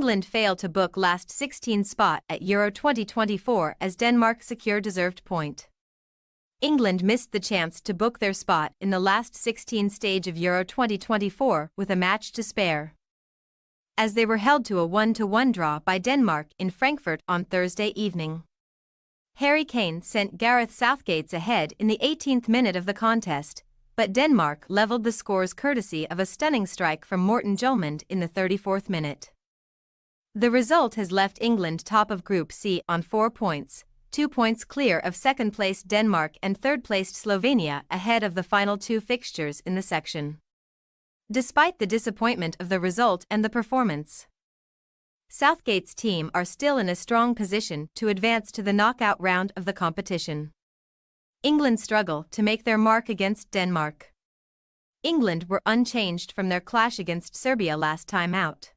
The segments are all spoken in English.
England failed to book last 16 spot at Euro 2024 as Denmark secured deserved point. England missed the chance to book their spot in the last 16 stage of Euro 2024 with a match to spare, as they were held to a 1-1 draw by Denmark in Frankfurt on Thursday evening. Harry Kane sent Gareth Southgate ahead in the 18th minute of the contest, but Denmark levelled the scores courtesy of a stunning strike from Morten Jolmand in the 34th minute. The result has left England top of Group C on 4 points, 2 points clear of second-placed Denmark and third-placed Slovenia ahead of the final 2 fixtures in the section. Despite the disappointment of the result and the performance, Southgate's team are still in a strong position to advance to the knockout round of the competition. England struggle to make their mark against Denmark. England were unchanged from their clash against Serbia last time out,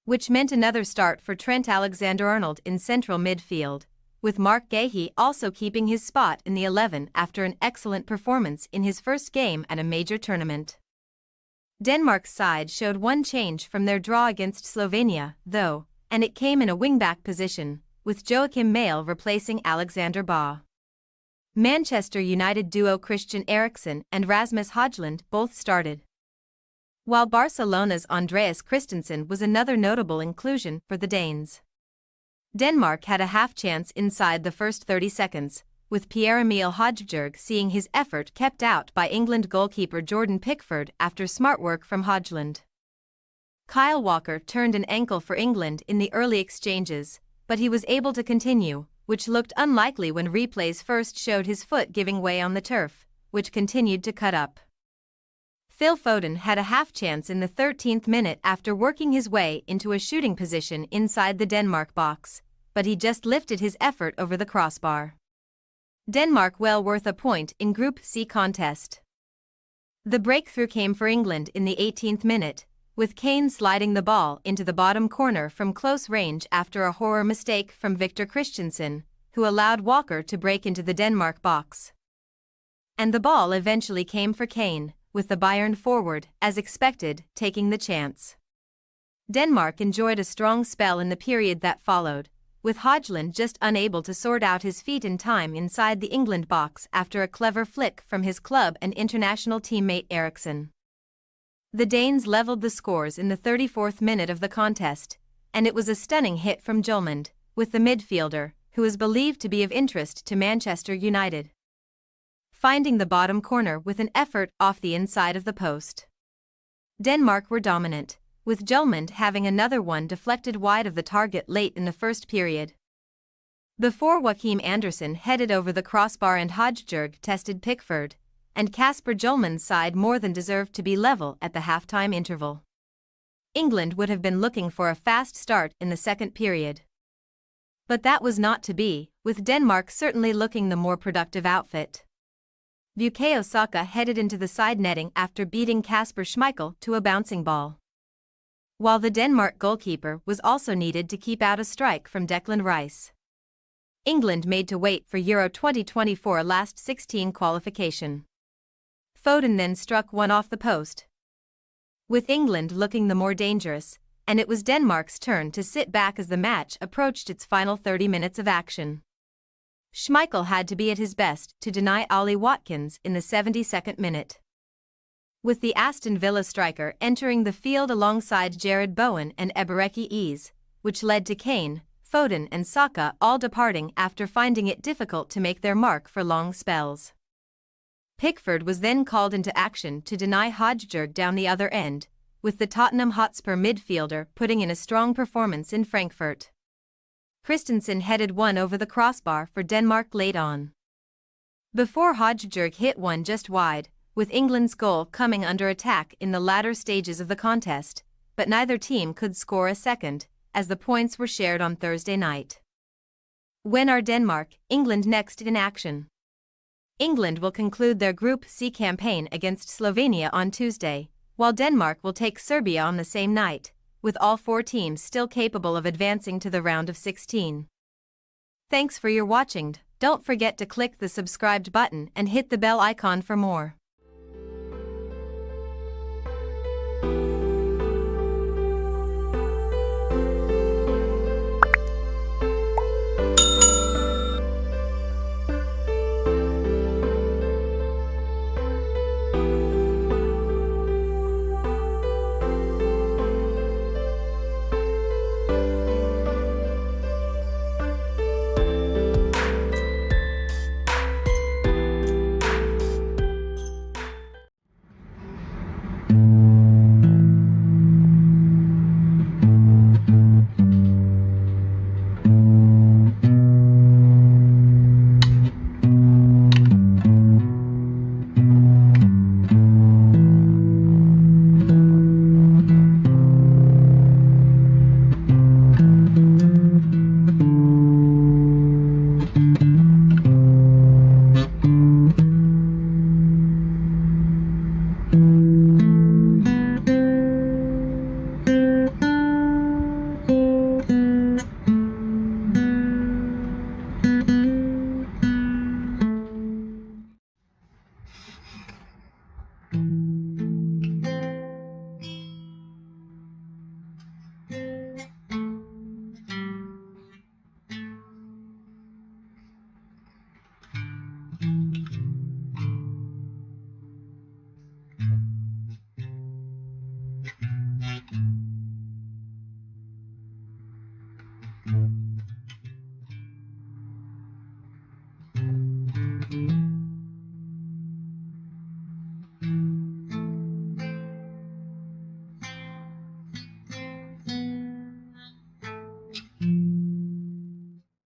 which meant another start for Trent Alexander-Arnold in central midfield, with Mark Guéhi also keeping his spot in the 11 after an excellent performance in his first game at a major tournament. Denmark's side showed one change from their draw against Slovenia, though, and it came in a wing-back position, with Joachim Mahle replacing Alexander Baugh. Manchester United duo Christian Eriksen and Rasmus Højlund both started, while Barcelona's Andreas Christensen was another notable inclusion for the Danes. Denmark had a half chance inside the first 30 seconds, with Pierre-Emile Højbjerg seeing his effort kept out by England goalkeeper Jordan Pickford after smart work from Højlund. Kyle Walker turned an ankle for England in the early exchanges, but he was able to continue, which looked unlikely when replays first showed his foot giving way on the turf, which continued to cut up. Phil Foden had a half chance in the 13th minute after working his way into a shooting position inside the Denmark box, but he just lifted his effort over the crossbar. Denmark well worth a point in Group C contest. The breakthrough came for England in the 18th minute, with Kane sliding the ball into the bottom corner from close range after a horror mistake from Victor Christensen, who allowed Walker to break into the Denmark box. And the ball eventually came for Kane, with the Bayern forward, as expected, taking the chance. Denmark enjoyed a strong spell in the period that followed, with Højlund just unable to sort out his feet in time inside the England box after a clever flick from his club and international teammate Eriksen. The Danes levelled the scores in the 34th minute of the contest, and it was a stunning hit from Jolmand, with the midfielder, who is believed to be of interest to Manchester United, finding the bottom corner with an effort off the inside of the post. Denmark were dominant, with Jolmand having another one deflected wide of the target late in the first period, before Joachim Andersen headed over the crossbar and Højbjerg tested Pickford, and Kasper Jolmand's side more than deserved to be level at the halftime interval. England would have been looking for a fast start in the second period, but that was not to be, with Denmark certainly looking the more productive outfit. Bukayo Saka headed into the side netting after beating Kasper Schmeichel to a bouncing ball, while the Denmark goalkeeper was also needed to keep out a strike from Declan Rice. England made to wait for Euro 2024 last 16 qualification. Foden then struck one off the post, with England looking the more dangerous, and it was Denmark's turn to sit back as the match approached its final 30 minutes of action. Schmeichel had to be at his best to deny Ollie Watkins in the 72nd minute, with the Aston Villa striker entering the field alongside Jared Bowen and Ebereki Eze, which led to Kane, Foden and Saka all departing after finding it difficult to make their mark for long spells. Pickford was then called into action to deny Højbjerg down the other end, with the Tottenham Hotspur midfielder putting in a strong performance in Frankfurt. Christensen headed one over the crossbar for Denmark late on, before Højbjerg hit one just wide, with England's goal coming under attack in the latter stages of the contest, but neither team could score a second, as the points were shared on Thursday night. When are Denmark, England next in action? England will conclude their Group C campaign against Slovenia on Tuesday, while Denmark will take Serbia on the same night, with all 4 teams still capable of advancing to the round of 16. Thanks for your watching. Don't forget to click the subscribed button and hit the bell icon for more.